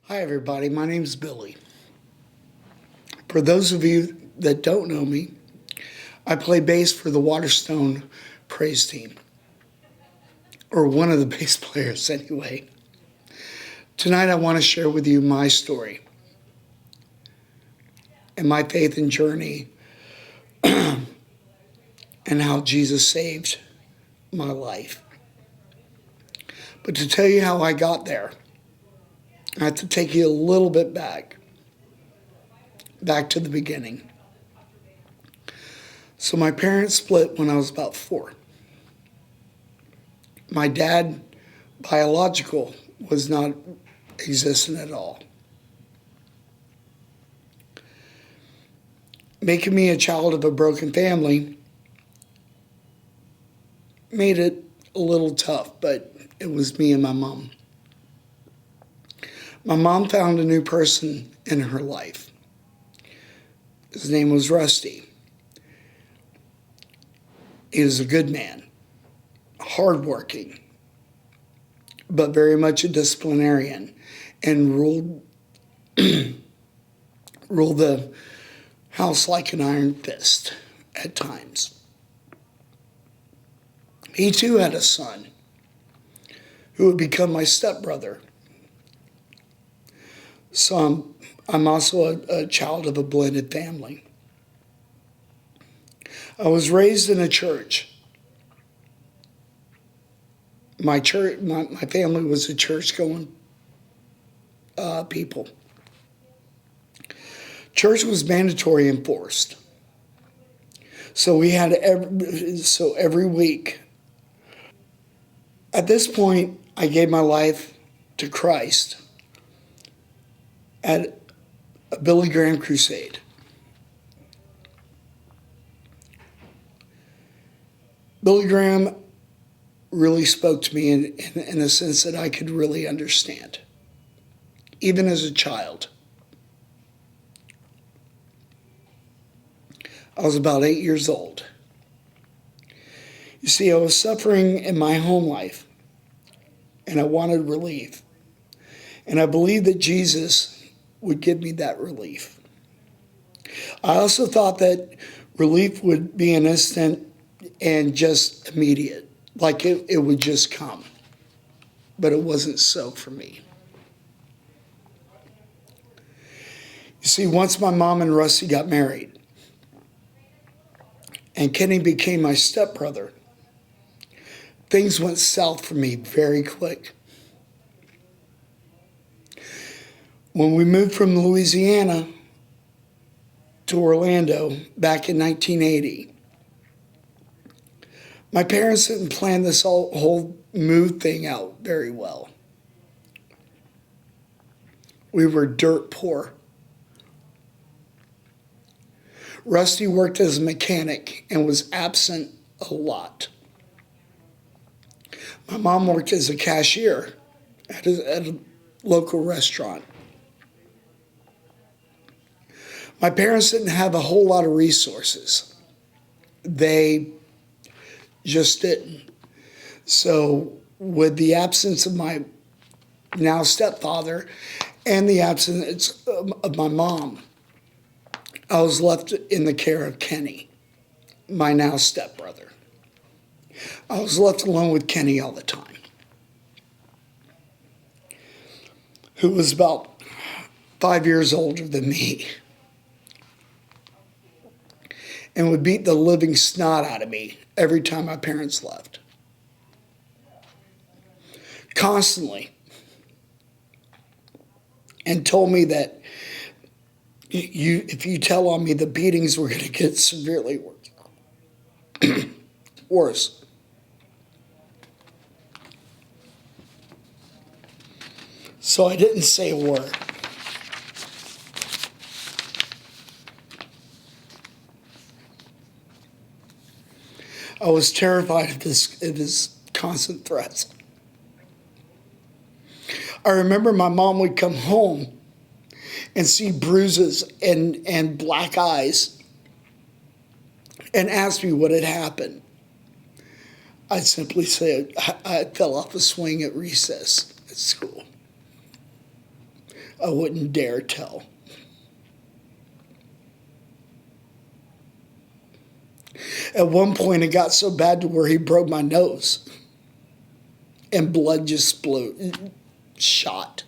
Hi, everybody. My name's Billy. For those of you that don't know me, I play bass for the Waterstone Praise Team, or one of the bass players, anyway. Tonight, I want to share with you my story and my faith and journey and how Jesus saved my life. But to tell you how I got there, I have to take you a little bit back to the beginning. So, my parents split when I was about 4. My dad, biological, was not existent at all. Making me a child of a broken family made it a little tough, but it was me and my mom. My mom found a new person in her life. His name was Rusty. He was a good man, hardworking, but very much a disciplinarian, and ruled the house like an iron fist at times. He too had a son who would become my stepbrother. So I'm also a child of a blended family. I was raised in a church. My family was a church-going people. Church was mandatory and forced. So we had every week. At this point, I gave my life to Christ at a Billy Graham crusade. Billy Graham really spoke to me in a sense that I could really understand, even as a child. I was about 8 years old. You see, I was suffering in my home life, and I wanted relief. And I believed that Jesus would give me that relief. I also thought that relief would be an instant and just immediate, like it would just come. But it wasn't so for me. You see, once my mom and Rusty got married, and Kenny became my stepbrother, things went south for me very quick. When we moved from Louisiana to Orlando back in 1980, my parents didn't plan this whole move thing out very well. We were dirt poor. Rusty worked as a mechanic and was absent a lot. My mom worked as a cashier at a local restaurant. My parents didn't have a whole lot of resources. They just didn't. So with the absence of my now stepfather and the absence of my mom, I was left in the care of Kenny, my now stepbrother. I was left alone with Kenny all the time, who was about 5 years older than me and would beat the living snot out of me every time my parents left. Constantly. And told me that if you tell on me, the beatings were going to get severely worse. So I didn't say a word. I was terrified of his constant threats. I remember my mom would come home and see bruises and black eyes and ask me what had happened. I'd simply say I fell off a swing at recess at school. I wouldn't dare tell. At one point, it got so bad to where he broke my nose and blood just shot.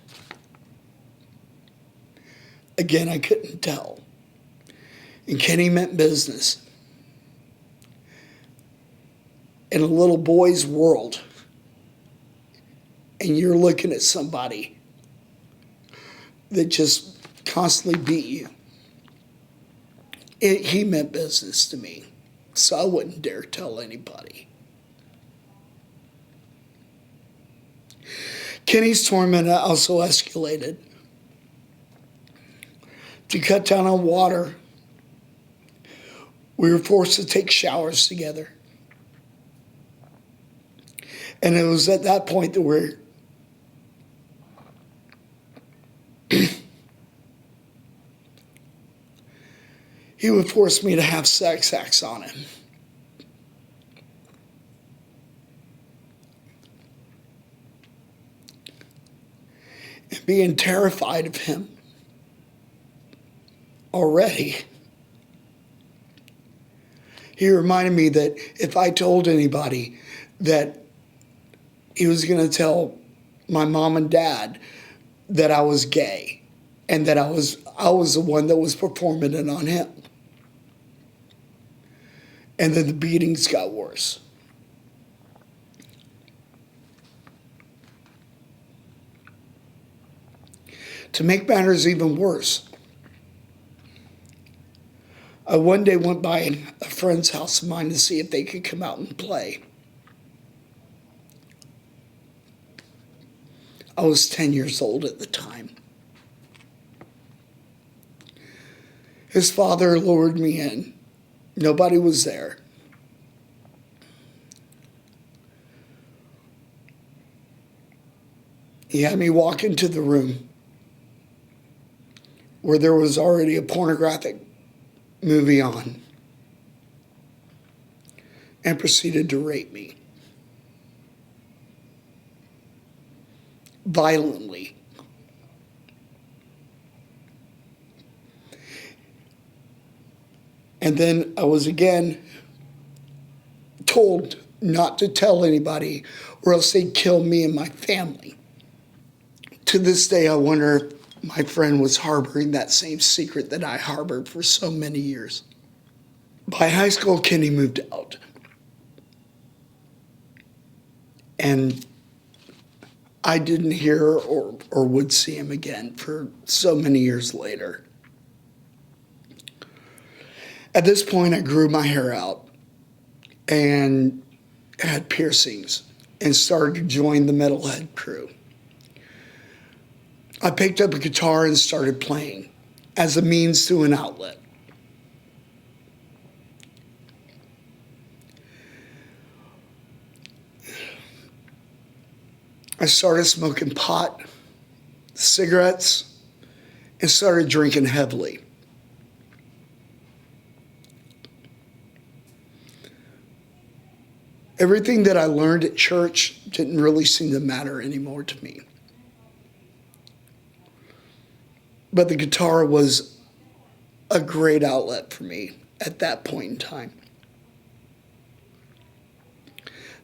Again, I couldn't tell. And Kenny meant business. In a little boy's world, and you're looking at somebody that just constantly beat you. He meant business to me, so I wouldn't dare tell anybody. Kenny's torment also escalated. To cut down on water, we were forced to take showers together. And it was at that point that he would force me to have sex acts on him. And being terrified of him already, he reminded me that if I told anybody that he was going to tell my mom and dad that I was gay and that I was the one that was performing it on him. And then the beatings got worse. To make matters even worse, I one day went by a friend's house of mine to see if they could come out and play. I was 10 years old at the time. His father lured me in. Nobody was there. He had me walk into the room where there was already a pornographic movie on and proceeded to rape me. Violently. And then I was again told not to tell anybody or else they'd kill me and my family. To this day, I wonder if my friend was harboring that same secret that I harbored for so many years. By high school, Kenny moved out. And I didn't hear or would see him again for so many years later. At this point, I grew my hair out and had piercings and started to join the metalhead crew. I picked up a guitar and started playing as a means to an outlet. I started smoking pot, cigarettes, and started drinking heavily. Everything that I learned at church didn't really seem to matter anymore to me. But the guitar was a great outlet for me at that point in time.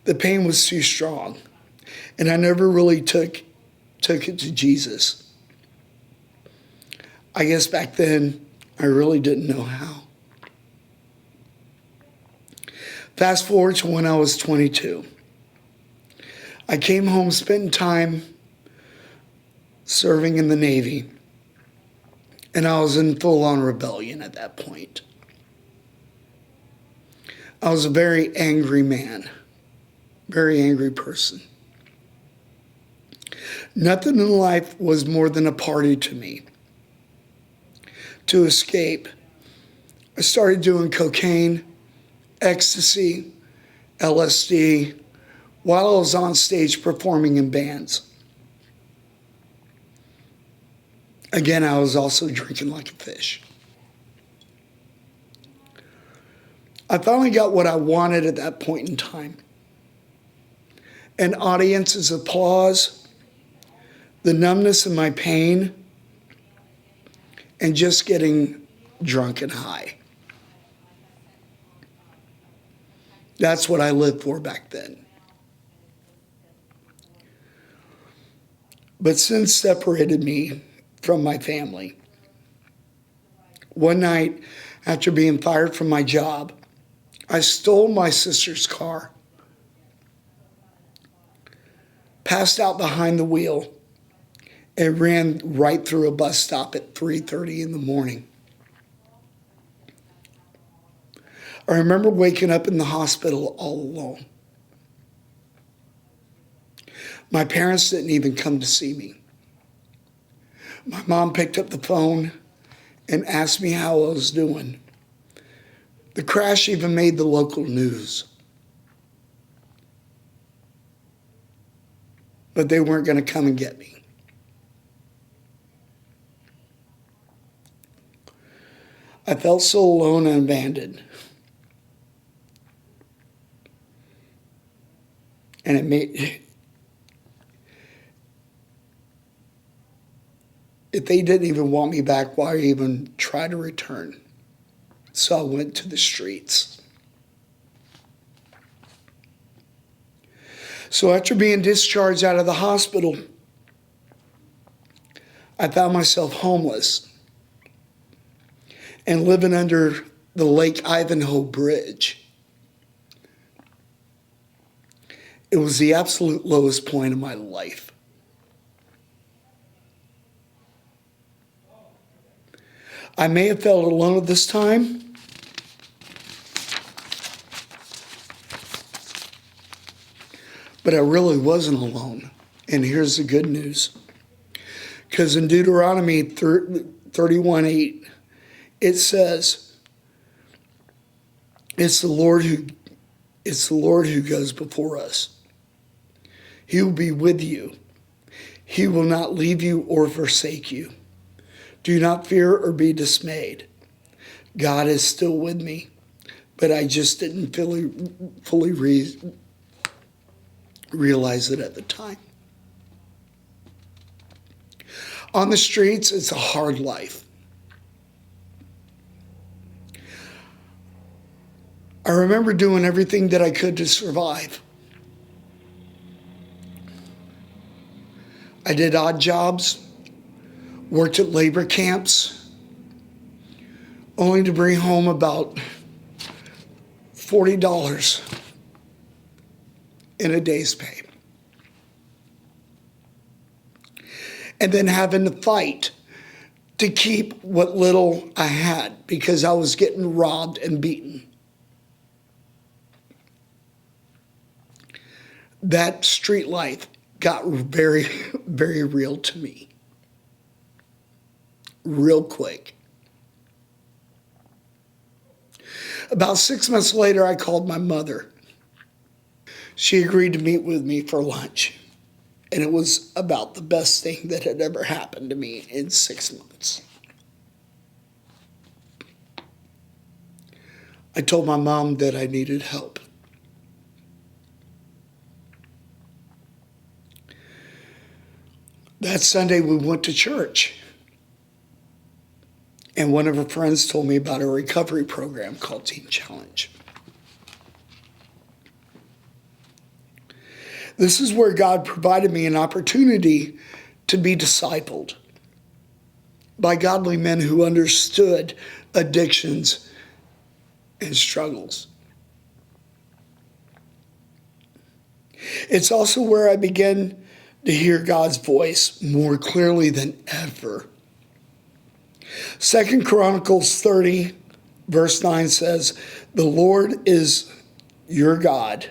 The pain was too strong, and I never really took it to Jesus. I guess back then, I really didn't know how. Fast forward to when I was 22. I came home, spent time serving in the Navy, and I was in full-on rebellion at that point. I was a very angry man, very angry person. Nothing in life was more than a party to me. To escape, I started doing cocaine, ecstasy, LSD, while I was on stage performing in bands. Again, I was also drinking like a fish. I finally got what I wanted at that point in time. An audience's applause, the numbness of my pain, and just getting drunk and high. That's what I lived for back then. But sin separated me from my family. One night, after being fired from my job, I stole my sister's car, passed out behind the wheel, and ran right through a bus stop at 3:30 in the morning. I remember waking up in the hospital all alone. My parents didn't even come to see me. My mom picked up the phone and asked me how I was doing. The crash even made the local news. But they weren't going to come and get me. I felt so alone and abandoned. And it made, if they didn't even want me back, why even try to return? So I went to the streets. So after being discharged out of the hospital, I found myself homeless and living under the Lake Ivanhoe Bridge. It was the absolute lowest point of my life. I may have felt alone at this time, but I really wasn't alone. And here's the good news. Because in Deuteronomy 31:8, it says, it's the Lord who goes before us. He will be with you. He will not leave you or forsake you. Do not fear or be dismayed. God is still with me, but I just didn't fully realize it at the time. On the streets, it's a hard life. I remember doing everything that I could to survive. I did odd jobs, worked at labor camps, only to bring home about $40 in a day's pay. And then having to fight to keep what little I had because I was getting robbed and beaten. That street life got very, very real to me. Real quick. About 6 months later, I called my mother. She agreed to meet with me for lunch. And it was about the best thing that had ever happened to me in 6 months. I told my mom that I needed help. That Sunday we went to church. And one of her friends told me about a recovery program called Teen Challenge. This is where God provided me an opportunity to be discipled by godly men who understood addictions and struggles. It's also where I began to hear God's voice more clearly than ever. 2 Chronicles 30, verse 9 says, the Lord is your God.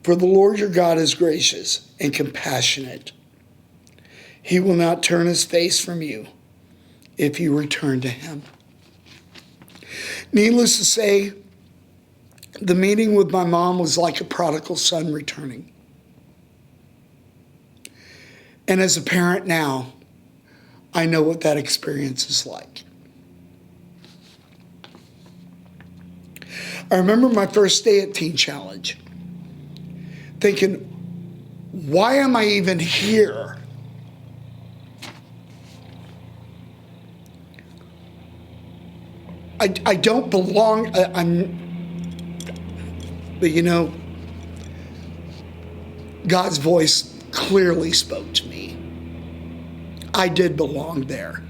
For the Lord your God is gracious and compassionate. He will not turn his face from you if you return to him. Needless to say, the meeting with my mom was like a prodigal son returning. And as a parent now, I know what that experience is like. I remember my first day at Teen Challenge, thinking, why am I even here? I don't belong. But God's voice clearly spoke to me. I did belong there.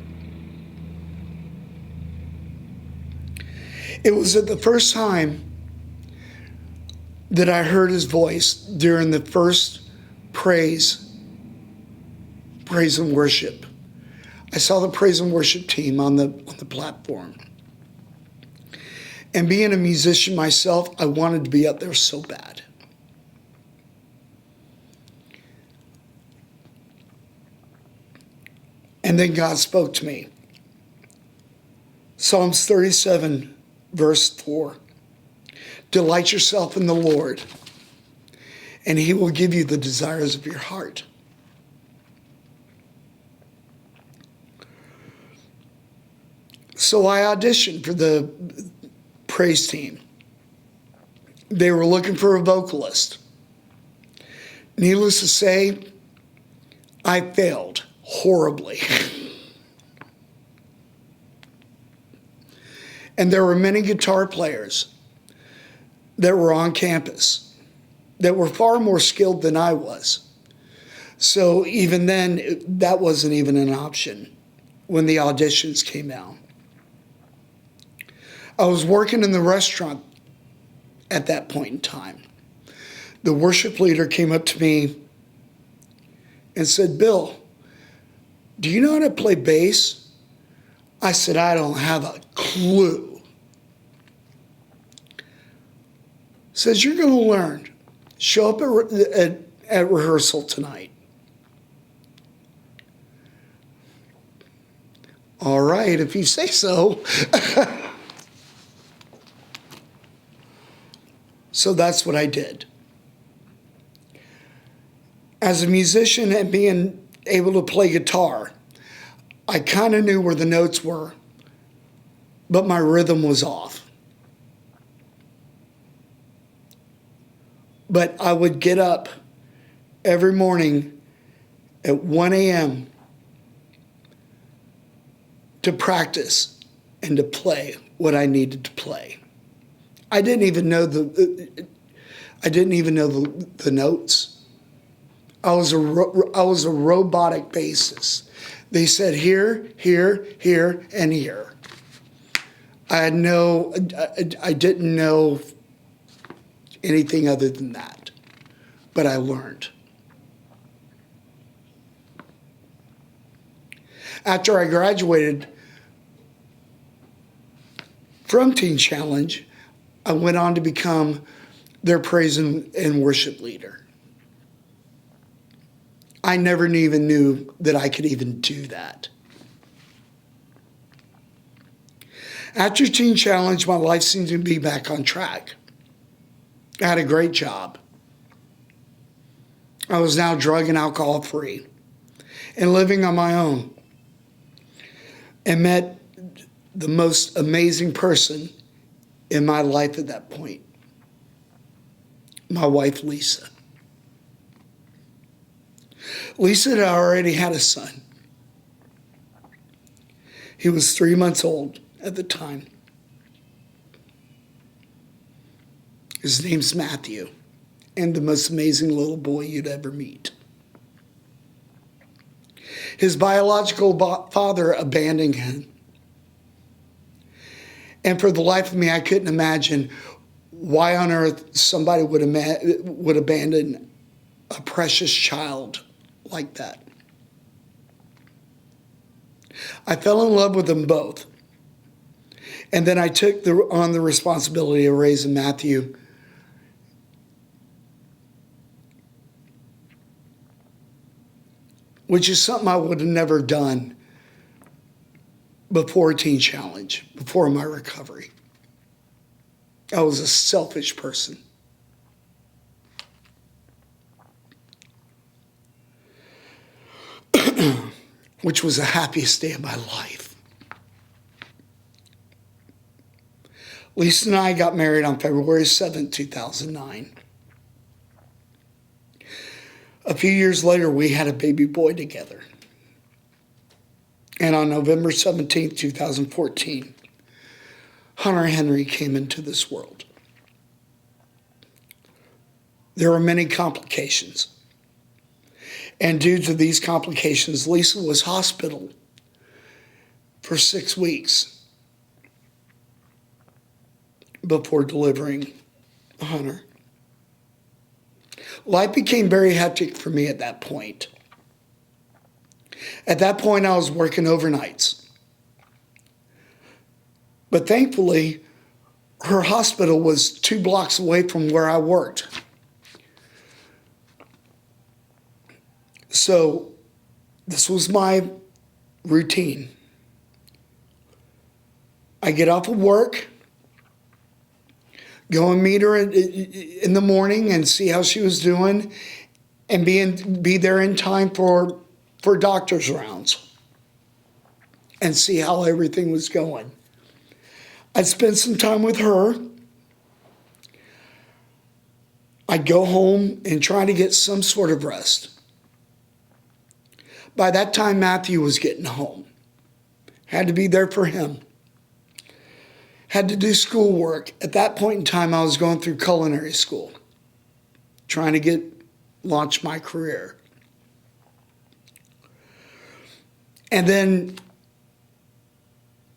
It was at the first time that I heard his voice during the first praise and worship. I saw the praise and worship team on the platform. And being a musician myself, I wanted to be up there so bad. And then God spoke to me. Psalms 37, verse 4. Delight yourself in the Lord, and he will give you the desires of your heart. So I auditioned for the praise team. They were looking for a vocalist. Needless to say, I failed horribly. And there were many guitar players that were on campus that were far more skilled than I was. So even then, that wasn't even an option when the auditions came out. I was working in the restaurant at that point in time. The worship leader came up to me and said, Bill, do you know how to play bass? I said, I don't have a clue. Says, you're going to learn. Show up at rehearsal tonight. All right, if you say so. So that's what I did. As a musician and being able to play guitar, I kind of knew where the notes were, but my rhythm was off. But I would get up every morning at 1 a.m. to practice and to play what I needed to play. I didn't even know the notes. I was a robotic bassist. They said here, here, here, and here. I didn't know anything other than that, but I learned. After I graduated from Teen Challenge, I went on to become their praise and worship leader. I never even knew that I could even do that. After Teen Challenge, my life seemed to be back on track. I had a great job. I was now drug and alcohol free and living on my own, and met the most amazing person in my life at that point, my wife, Lisa. Lisa had already had a son. He was 3 months old at the time. His name's Matthew, and the most amazing little boy you'd ever meet. His biological father abandoned him. And for the life of me, I couldn't imagine why on earth somebody would abandon a precious child like that. I fell in love with them both. And then I took on the responsibility of raising Matthew. Which is something I would have never done before Teen Challenge, before my recovery. I was a selfish person. Which was the happiest day of my life. Lisa and I got married on February 7th, 2009. A few years later, we had a baby boy together. And on November 17th, 2014, Hunter Henry came into this world. There were many complications. And due to these complications, Lisa was hospitalized for 6 weeks before delivering Hunter. Life became very hectic for me at that point. At that point, I was working overnights. But thankfully, her hospital was 2 blocks away from where I worked. So this was my routine. I get off of work, go and meet her in the morning and see how she was doing, and be there in time for doctor's rounds and see how everything was going. I'd spend some time with her. I'd go home and try to get some sort of rest. By that time, Matthew was getting home. Had to be there for him. Had to do schoolwork. At that point in time, I was going through culinary school, trying to launch my career. And then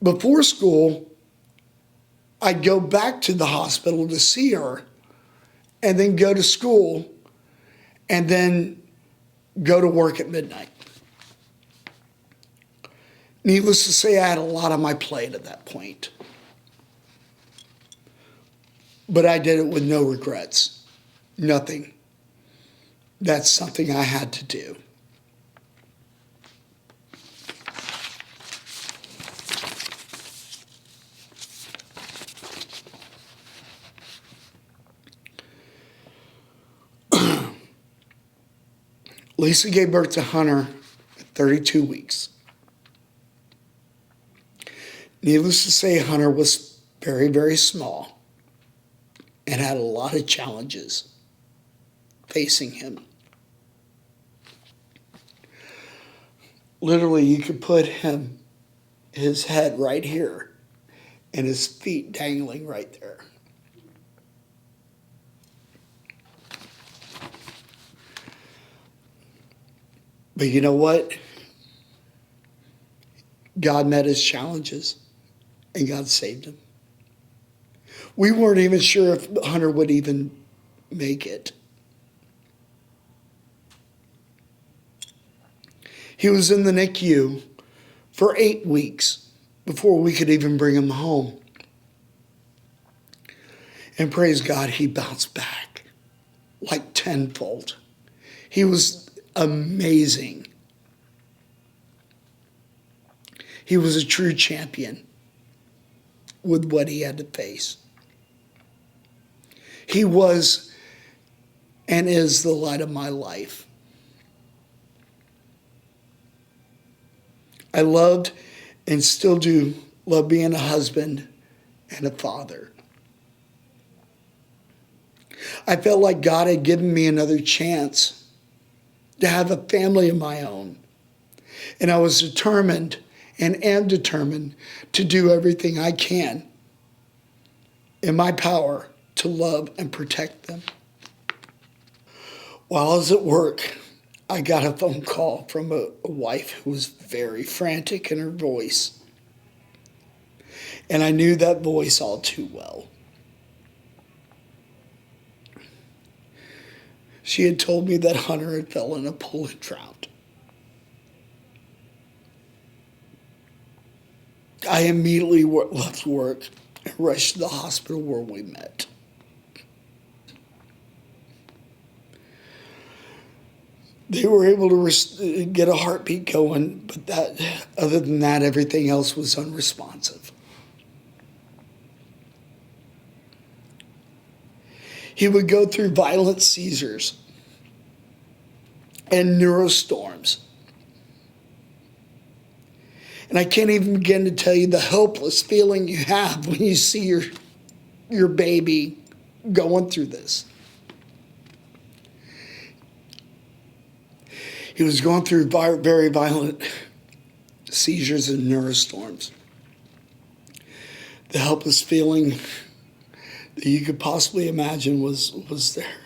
before school, I'd go back to the hospital to see her, and then go to school, and then go to work at midnight. Needless to say, I had a lot on my plate at that point. But I did it with no regrets. Nothing. That's something I had to do. Lisa gave birth to Hunter at 32 weeks. Needless to say, Hunter was very, very small and had a lot of challenges facing him. Literally, you could put his head right here and his feet dangling right there. But you know what? God met his challenges, and God saved him. We weren't even sure if Hunter would even make it. He was in the NICU for 8 weeks before we could even bring him home. And praise God, he bounced back like tenfold. He was amazing. He was a true champion with what he had to face. He was and is the light of my life. I loved and still do love being a husband and a father. I felt like God had given me another chance to have a family of my own. And I was determined and am determined to do everything I can in my power to love and protect them. While I was at work, I got a phone call from a wife who was very frantic in her voice. And I knew that voice all too well. She had told me that Hunter had fell in a pool and drowned. I immediately left work and rushed to the hospital where we met. They were able to get a heartbeat going, but other than that, everything else was unresponsive. He would go through violent seizures and neurostorms. And I can't even begin to tell you the helpless feeling you have when you see your baby going through this. He was going through very violent seizures and neurostorms. The helpless feeling that you could possibly imagine was there.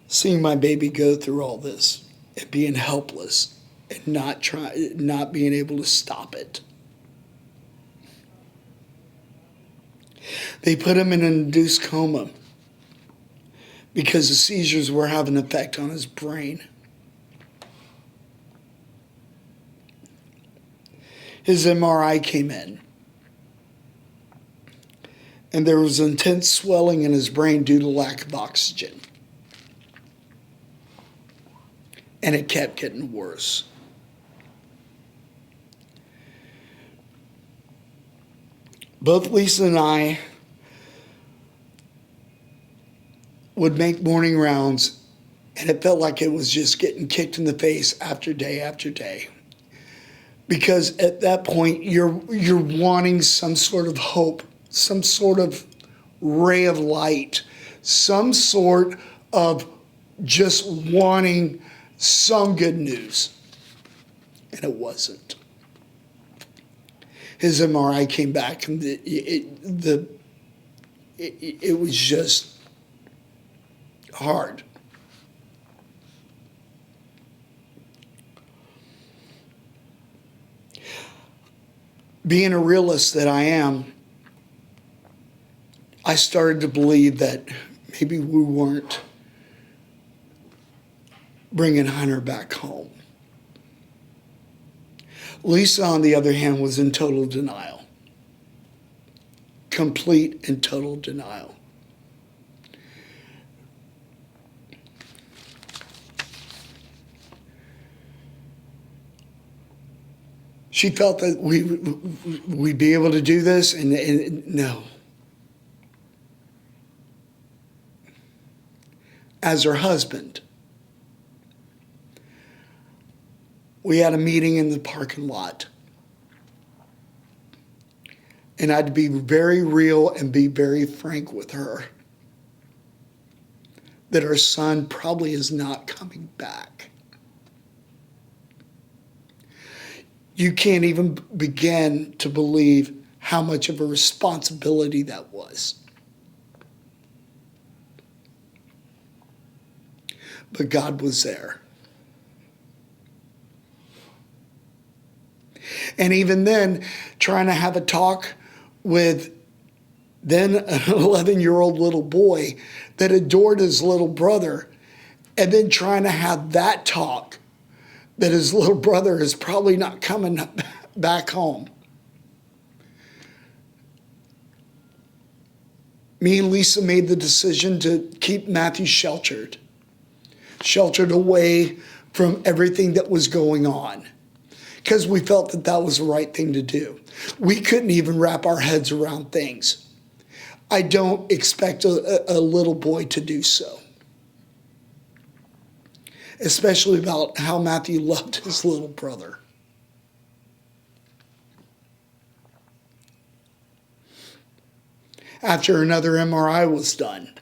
Seeing my baby go through all this and being helpless and not being able to stop it. They put him in an induced coma because the seizures were having an effect on his brain. His MRI came in, and there was intense swelling in his brain due to lack of oxygen. And it kept getting worse. Both Lisa and I would make morning rounds, and it felt like it was just getting kicked in the face after day after day. Because at that point, you're wanting some sort of hope, some sort of ray of light, some sort of just wanting some good news. And it wasn't. His MRI came back, and it was just hard. Being a realist that I am, I started to believe that maybe we weren't bringing Hunter back home. Lisa, on the other hand, was in total denial. Complete and total denial. She felt that we'd be able to do this, and no. As her husband, we had a meeting in the parking lot. And I'd be very real and be very frank with her that our son probably is not coming back. You can't even begin to believe how much of a responsibility that was. But God was there. And even then, trying to have a talk with then an 11-year-old little boy that adored his little brother, and then trying to have that talk that his little brother is probably not coming back home. Me and Lisa made the decision to keep Matthew sheltered away from everything that was going on, because we felt that that was the right thing to do. We couldn't even wrap our heads around things. I don't expect a little boy to do so, especially about how Matthew loved his little brother. After another MRI was done,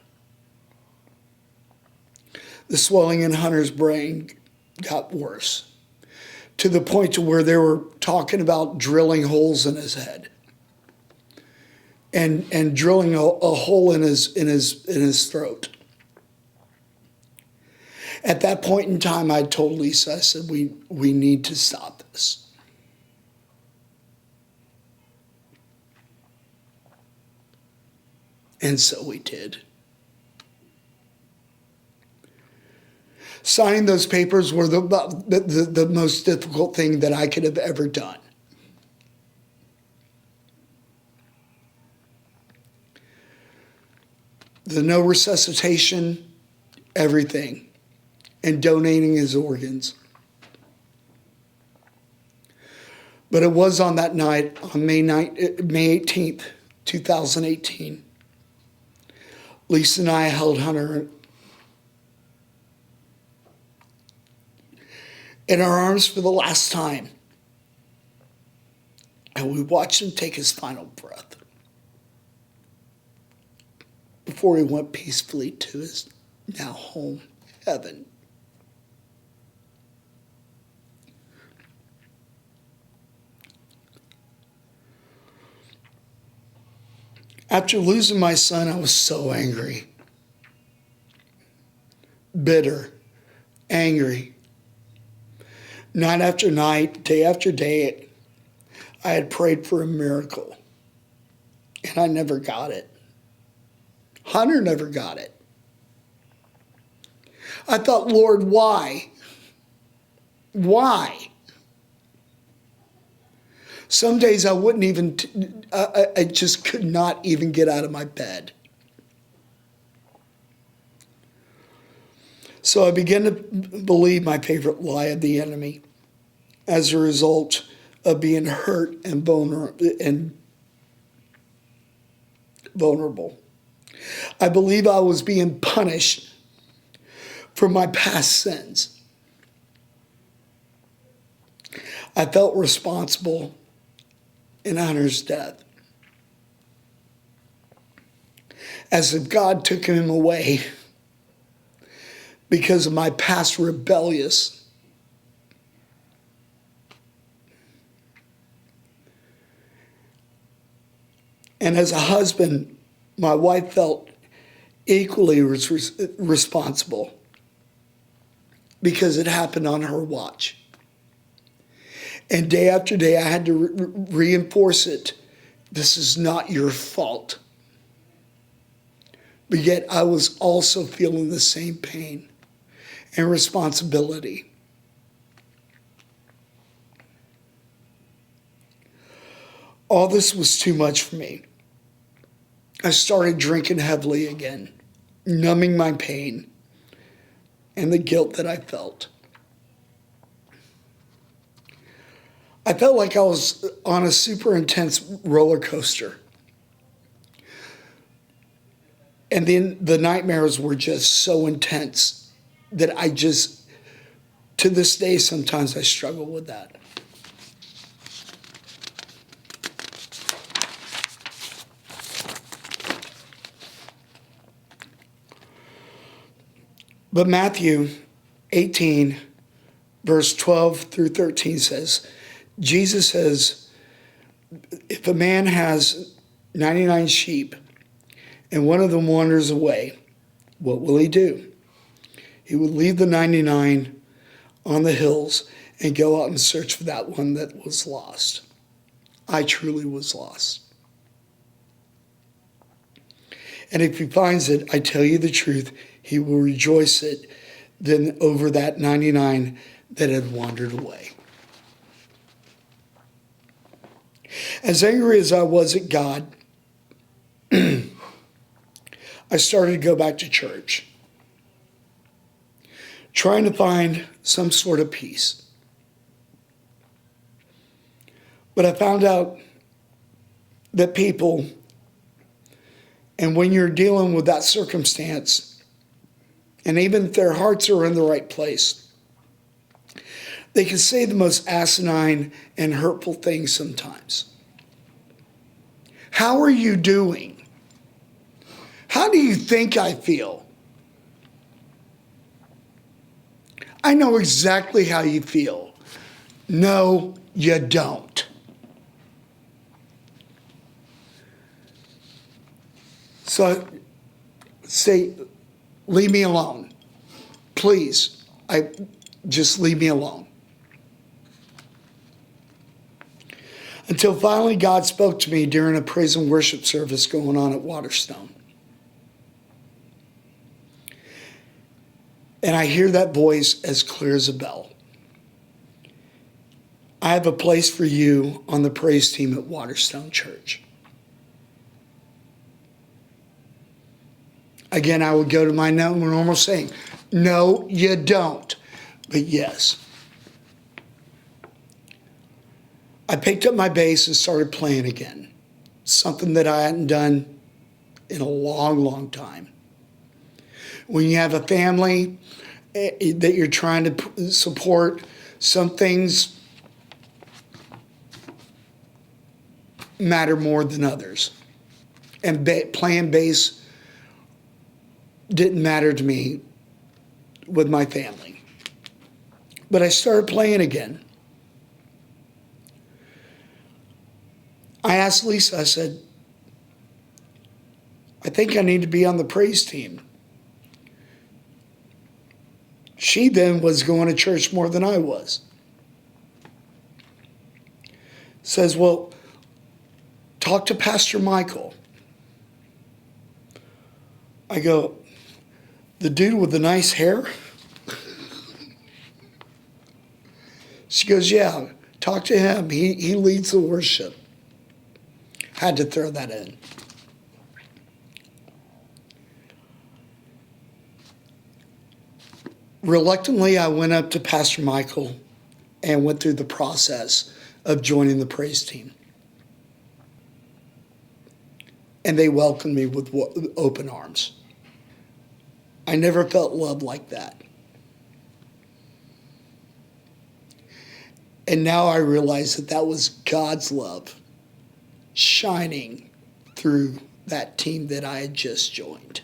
the swelling in Hunter's brain got worse, to the point to where they were talking about drilling holes in his head and drilling a hole in his throat. At that point in time, I told Lisa, I said, we need to stop this. And so we did. Signing those papers were the most difficult thing that I could have ever done. The no resuscitation, everything, and donating his organs. But it was on that night, on May 18th, 2018, Lisa and I held Hunter in our arms for the last time. And we watched him take his final breath before he went peacefully to his now home, heaven. After losing my son, I was so angry, bitter, angry. Night after night, day after day, I had prayed for a miracle, and I never got it. Hunter never got it. I thought, Lord, why? Why? Some days I wouldn't even, I just could not even get out of my bed. So I began to believe my favorite lie of the enemy as a result of being hurt and vulnerable. I believe I was being punished for my past sins. I felt responsible in Hunter's death, as if God took him away because of my past rebellious. And as a husband, my wife felt equally responsible because it happened on her watch. And day after day, I had to reinforce it. This is not your fault. But yet I was also feeling the same pain and responsibility. All this was too much for me. I started drinking heavily again, numbing my pain and the guilt that I felt. I felt like I was on a super intense roller coaster. And then the nightmares were just so intense that to this day, sometimes I struggle with that. But Matthew 18, verse 12 through 13 says, Jesus says, if a man has 99 sheep and one of them wanders away, what will he do? He will leave the 99 on the hills and go out and search for that one that was lost. I truly was lost. And if he finds it, I tell you the truth, he will rejoice then over that 99 that had wandered away. As angry as I was at God, I started to go back to church, trying to find some sort of peace. But I found out that people, and when you're dealing with that circumstance, and even if their hearts are in the right place, they can say the most asinine and hurtful things sometimes. How are you doing? How do you think I feel? I know exactly how you feel. No, you don't. So say, leave me alone. Please, just leave me alone. Until finally God spoke to me during a praise and worship service going on at Waterstone. And I hear that voice as clear as a bell. I have a place for you on the praise team at Waterstone Church. Again, I would go to my normal saying, no, you don't. But yes. I picked up my bass and started playing again. Something that I hadn't done in a long, long time. When you have a family that you're trying to support, some things matter more than others. And playing bass didn't matter to me with my family. But I started playing again. I asked Lisa, I said, think I need to be on the praise team. She then was going to church more than I was. Says, well, talk to Pastor Michael. I go, the dude with the nice hair? She goes, yeah, talk to him. He leads the worship. Had to throw that in. Reluctantly, I went up to Pastor Michael and went through the process of joining the praise team. And they welcomed me with open arms. I never felt love like that. And now I realize that that was God's love shining through that team that I had just joined.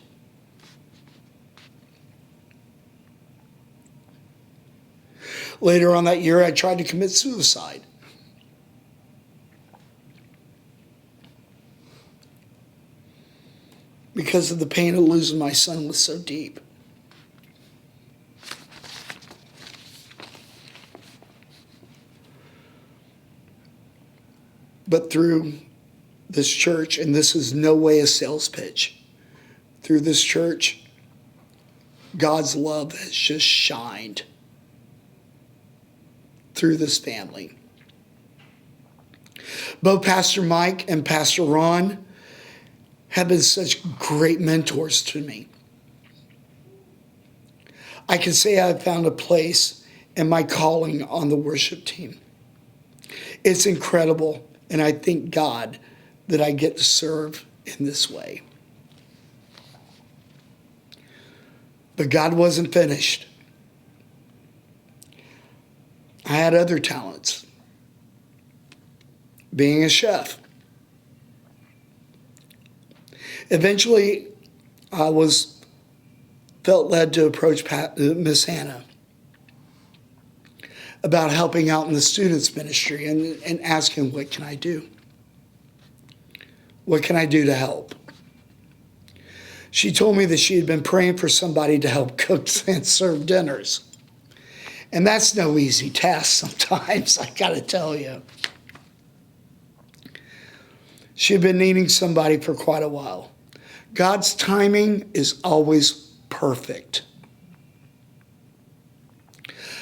Later on that year, I tried to commit suicide. Because of the pain of losing my son was so deep. But through this church, and this is no way a sales pitch, through this church, God's love has just shined through this family. Both Pastor Mike and Pastor Ron have been such great mentors to me. I can say I've found a place in my calling on the worship team. It's incredible, and I thank God that I get to serve in this way. But God wasn't finished. I had other talents. Being a chef. Eventually, I felt led to approach Miss Hannah about helping out in the students' ministry and asking, what can I do? What can I do to help? She told me that she had been praying for somebody to help cook and serve dinners. And that's no easy task sometimes, I gotta tell you. She had been needing somebody for quite a while. God's timing is always perfect.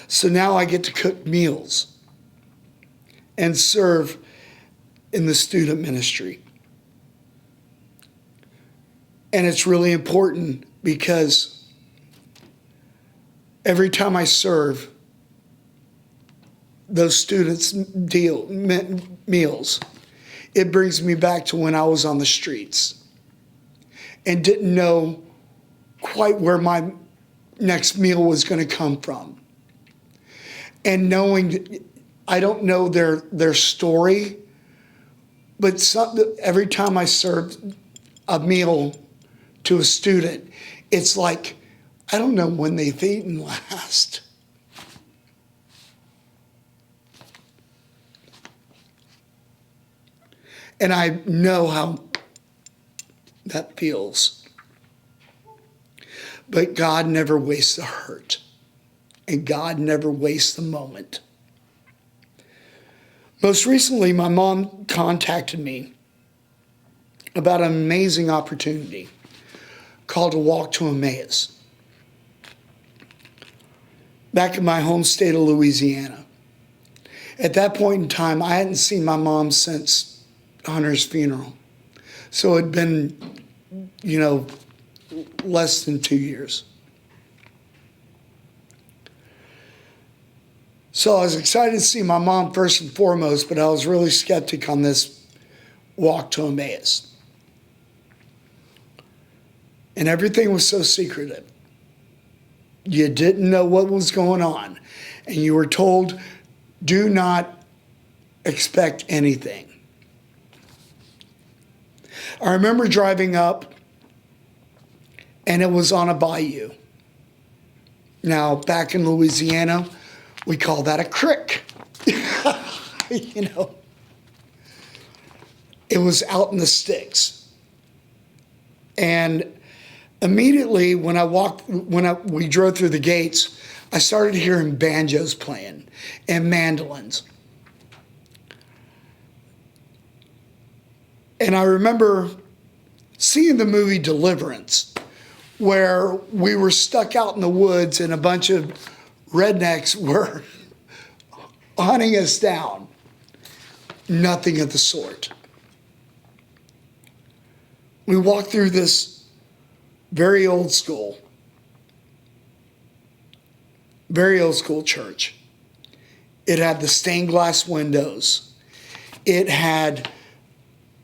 So now I get to cook meals and serve in the student ministry. And it's really important because every time I serve those students' meals, it brings me back to when I was on the streets and didn't know quite where my next meal was going to come from. And knowing, I don't know their story, but every time I served a meal to a student, it's like, I don't know when they've eaten last. And I know how that feels. But God never wastes the hurt. And God never wastes the moment. Most recently, my mom contacted me about an amazing opportunity called A Walk to Emmaus. Back in my home state of Louisiana. At that point in time, I hadn't seen my mom since Hunter's funeral. So it had been, less than 2 years. So I was excited to see my mom first and foremost, but I was really skeptic on this walk to Emmaus. And everything was so secretive. You didn't know what was going on. And you were told, do not expect anything. I remember driving up, and it was on a bayou. Now, back in Louisiana, we call that a creek. It was out in the sticks. And immediately when we drove through the gates, I started hearing banjos playing and mandolins. And I remember seeing the movie Deliverance, where we were stuck out in the woods and a bunch of rednecks were hunting us down. Nothing of the sort. We walked through this very old school church. It had the stained glass windows. It had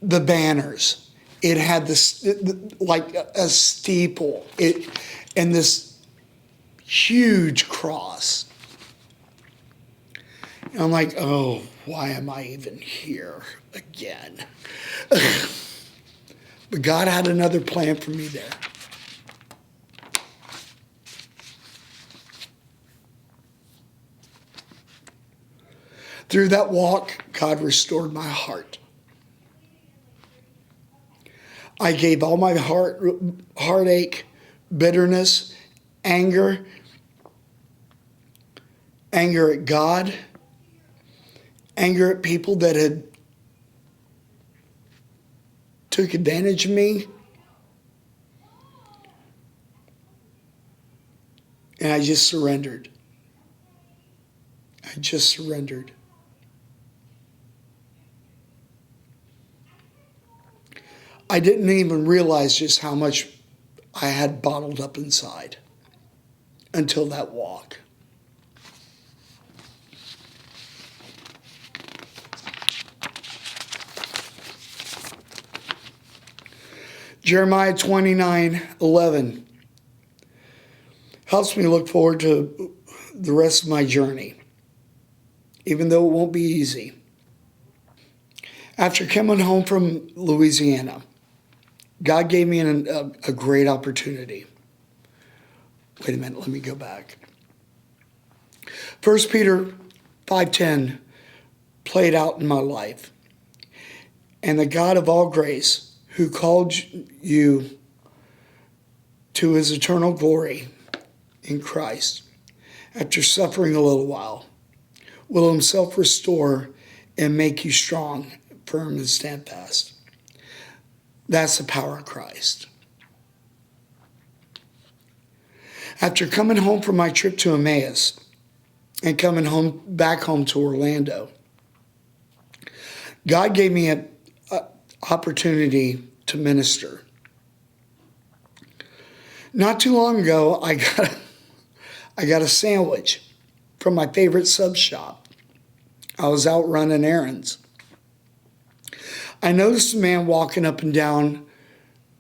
the banners. It had like a steeple. And this huge cross. And I'm like, oh, why am I even here again? But God had another plan for me there. Through that walk, God restored my heart. I gave all my heartache, bitterness, anger at God, anger at people that had took advantage of me. And I just surrendered. I just surrendered. I didn't even realize just how much I had bottled up inside until that walk. Jeremiah 29:11 helps me look forward to the rest of my journey, even though it won't be easy. After coming home from Louisiana, God gave me a great opportunity. Wait a minute, let me go back. 1 Peter 5:10 played out in my life. And the God of all grace, who called you to his eternal glory in Christ, after suffering a little while, will himself restore and make you strong, firm, and steadfast. That's the power of Christ. After coming home from my trip to Emmaus and coming back home to Orlando, God gave me an opportunity to minister. Not too long ago, I got a sandwich from my favorite sub shop. I was out running errands. I noticed a man walking up and down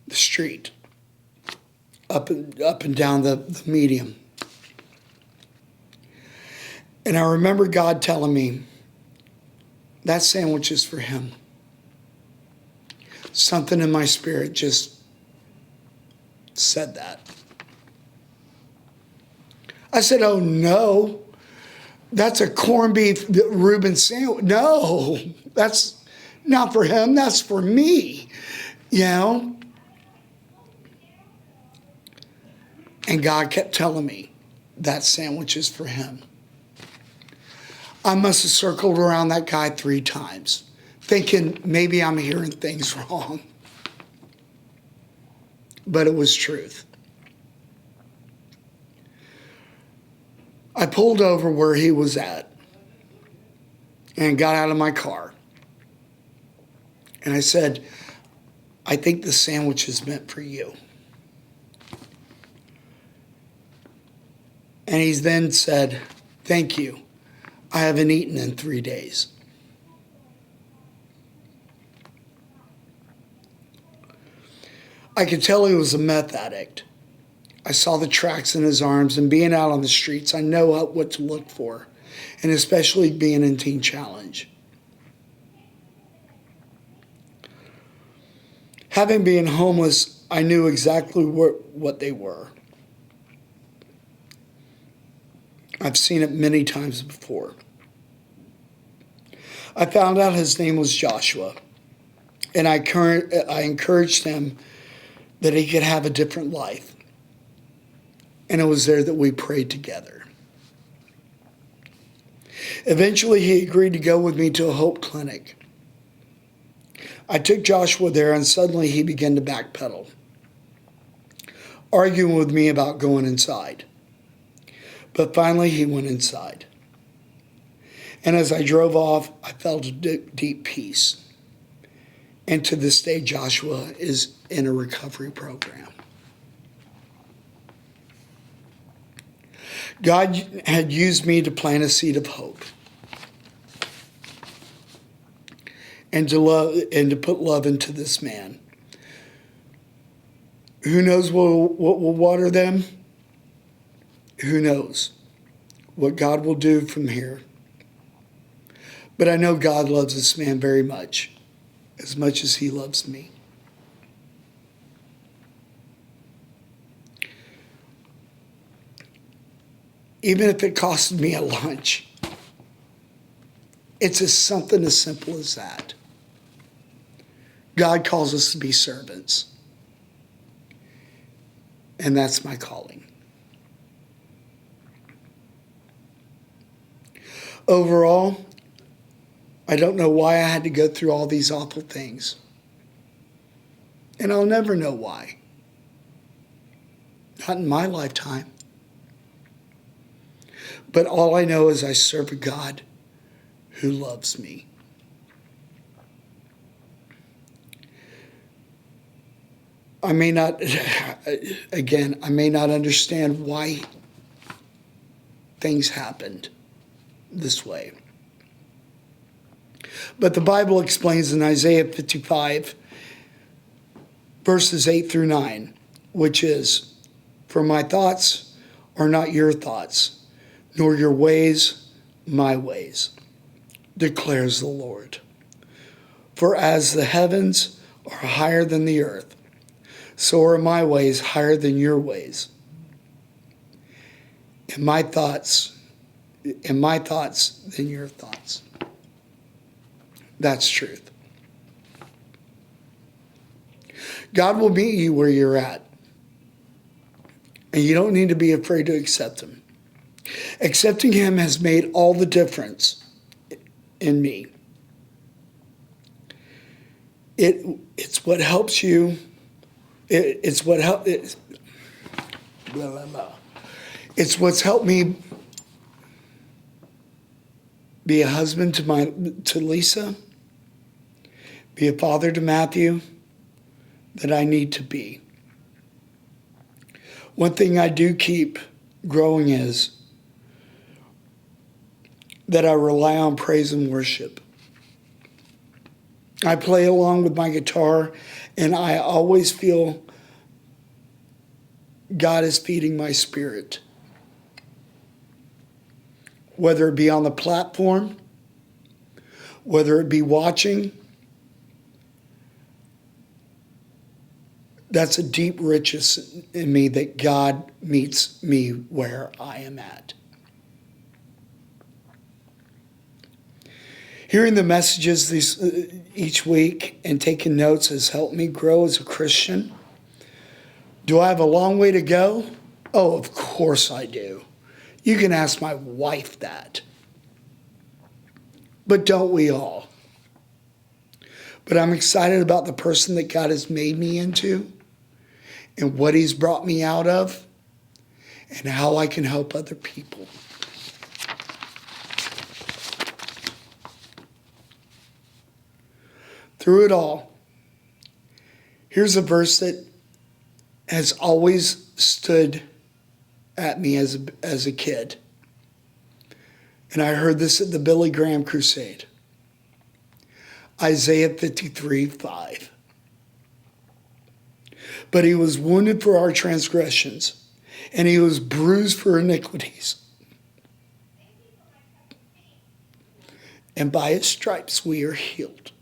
the street, up and down the median. And I remember God telling me, that sandwich is for him. Something in my spirit just said that. I said, oh no, that's a corned beef Reuben sandwich. No, that's not for him, that's for me, you know? And God kept telling me, that sandwich is for him. I must have circled around that guy 3 times, thinking maybe I'm hearing things wrong. But it was truth. I pulled over where he was at and got out of my car. And I said, I think the sandwich is meant for you. And he then said, thank you. I haven't eaten in 3 days. I could tell he was a meth addict. I saw the tracks in his arms, and being out on the streets, I know what to look for, and especially being in Teen Challenge. Having been homeless, I knew exactly what they were. I've seen it many times before. I found out his name was Joshua, and I encouraged him that he could have a different life. And it was there that we prayed together. Eventually, he agreed to go with me to a Hope Clinic. I took Joshua there, and suddenly he began to backpedal, arguing with me about going inside. But finally, he went inside. And as I drove off, I felt a deep peace. And to this day, Joshua is in a recovery program. God had used me to plant a seed of hope and to love and to put love into this man. Who knows what will water them? Who knows what God will do from here? But I know God loves this man very much as he loves me. Even if it costs me a lunch, it's something as simple as that. God calls us to be servants. And that's my calling. Overall, I don't know why I had to go through all these awful things. And I'll never know why. Not in my lifetime. But all I know is I serve a God who loves me. I may not understand why things happened this way. But the Bible explains in Isaiah 55, verses 8 through 9, which is, "For my thoughts are not your thoughts, nor your ways my ways, declares the Lord. For as the heavens are higher than the earth, so are my ways higher than your ways, and my thoughts than your thoughts." That's truth. God will meet you where you're at, and you don't need to be afraid to accept him. Accepting him has made all the difference in me. It's what helps you. It's what's helped me be a husband to Lisa, be a father to Matthew, that I need to be. One thing I do keep growing is that I rely on praise and worship. I play along with my guitar, and I always feel God is feeding my spirit. Whether it be on the platform, whether it be watching, that's a deep richness in me that God meets me where I am at. Hearing the messages each week and taking notes has helped me grow as a Christian. Do I have a long way to go? Oh, of course I do. You can ask my wife that. But don't we all? But I'm excited about the person that God has made me into and what he's brought me out of and how I can help other people. Through it all, here's a verse that has always stood at me as a kid. And I heard this at the Billy Graham Crusade. Isaiah 53:5. "But he was wounded for our transgressions, and he was bruised for iniquities. And by his stripes we are healed."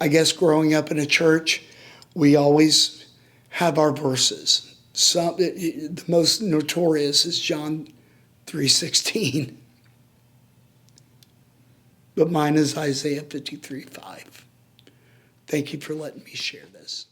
I guess growing up in a church, we always have our verses. The most notorious is John 3:16. but mine is Isaiah 53:5. Thank you for letting me share this.